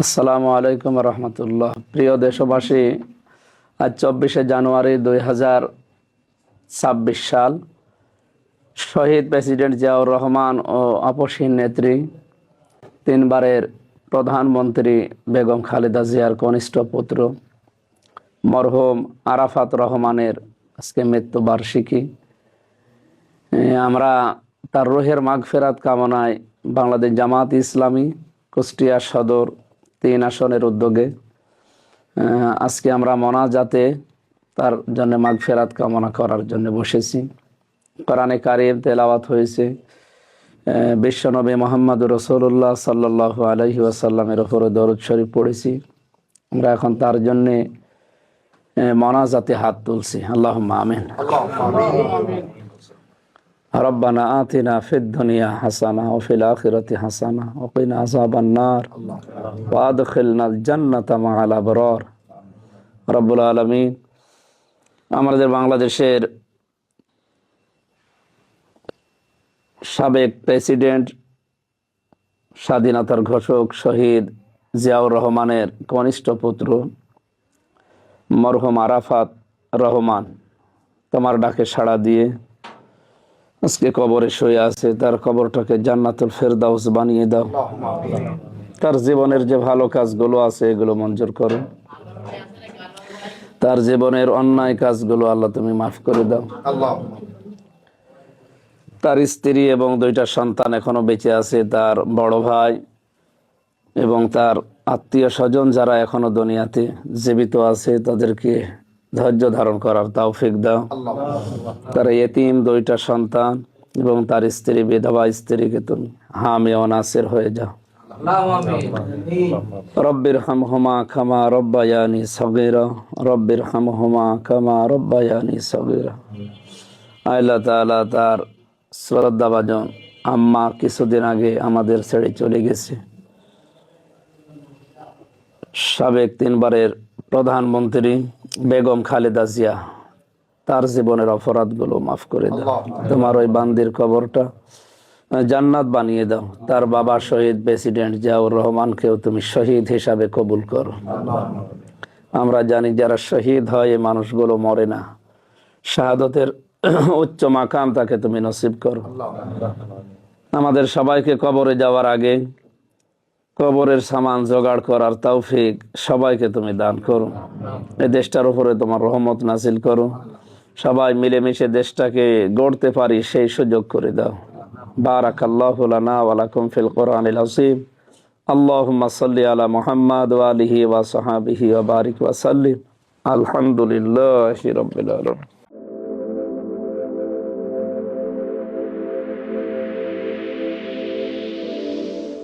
আসসালামু আলাইকুম রহমতুল্লাহ। প্রিয় দেশবাসী, আজ 24শে জানুয়ারি 2026 সাল। শহীদ প্রেসিডেন্ট জিয়াউর রহমান ও আপসহীন নেত্রী তিনবারের প্রধানমন্ত্রী বেগম খালেদা জিয়ার কনিষ্ঠ পুত্র মরহুম আরাফাত রহমানের আজকে মৃত্যুবার্ষিকী। আমরা তার রুহের মাগফিরাত কামনায় বাংলাদেশ জামাত ইসলামী কুষ্টিয়া সদর 3 আসনের উদ্যোগে আজকে আমরা মোনাজাতে তার জন্য মাগফিরাত কামনা করার জন্য বসেছি। কোরআনে কারিম তেলাওয়াত হয়েছে, বিশ্বনবী মুহাম্মদুর রাসূলুল্লাহ সাল্লাল্লাহু আলাইহি ওয়াসাল্লামের উপরে দরুদ শরীফ পড়েছি। আমরা এখন তার জন্য মোনাজাতে হাত তুলছি। আল্লাহুম্মা আমিন। রব্বানা আতিনা ফিদ দুনিয়া হাসানা ওয়া ফিল আখিরাতি হাসানা ওয়া কিনা আযাবান নার ওয়া আদখিলনাল জান্নাতা মা'আল আবরার। রব্বুল আলামিন আমাদের বাংলাদেশের সাবেক প্রেসিডেন্ট, স্বাধীনতার ঘোষক শহীদ জিয়াউর রহমানের কনিষ্ঠ পুত্র মরহুম আরাফাত রহমান তোমার ডাকে সাড়া দিয়ে আজকে কবরে শুয়ে আছে। তার কবরটাকে জান্নাতুল ফেরদাউস বানিয়ে দাও। তার জীবনের যে ভালো কাজগুলো আছে এগুলো মঞ্জুর করো। তার জীবনের অন্যায় কাজগুলো আল্লাহ তুমি মাফ করে দাও। তার স্ত্রী এবং 2টা সন্তান এখনো বেঁচে আছে। তার বড় ভাই এবং তার আত্মীয় স্বজন যারা এখনো দুনিয়াতে জীবিত আছে তাদেরকে ধৈর্য ধারণ করার তৌফিক দাও। তার ইতিম 2টা সন্তান এবং তার স্ত্রী বিধবা স্ত্রীকে তুমি হামি ও নাসির হয়ে যাও। রব্বির হামহুমা কামা রব্বায়ানি সগীরা, রব্বির হামহুমা কামা রব্বায়ানি সগীরা। আল্লাহ তাআলা তার শ্রদ্ধাভাজন আম্মা কিছুদিন আগে আমাদের ছেড়ে চলে গেছে। সাবেক 3বারের প্রধানমন্ত্রী বেগম খালেদা জিয়া, তার জীবনের অপরাধগুলো মাফ করে দাও। তোমার ওই বান্দির কবরটা জান্নাত বানিয়ে দাও। তার বাবা শহীদ প্রেসিডেন্ট জিয়াউর রহমানকেও তুমি শহীদ হিসাবে কবুল করো। আমরা জানি যারা শহীদ হয় এই মানুষগুলো মরে না, শাহাদতের উচ্চ মাকাম তাকে তুমি নসিব করো। আমাদের সবাইকে কবরে যাওয়ার আগে কবরের সামান জোগাড় করার তৌফিক সবাইকে তুমি দান করো। এই দেশটার উপরে তোমার রহমত নাজিল করো। সবাই মিলেমিশে দেশটাকে গড়তে পারি সেই সুযোগ করে দাও। বারাকাল্লাহু লানা ওয়া লাকুম ফিল কোরআনিল আযীম। আল্লাহুম্মা সাল্লি আলা মুহাম্মাদ ওয়া আলিহি ওয়া সাহবিহি ওয়া বারিক ওয়া সাল্লিম। আলহামদুলিল্লাহি রাব্বিল আলামিন।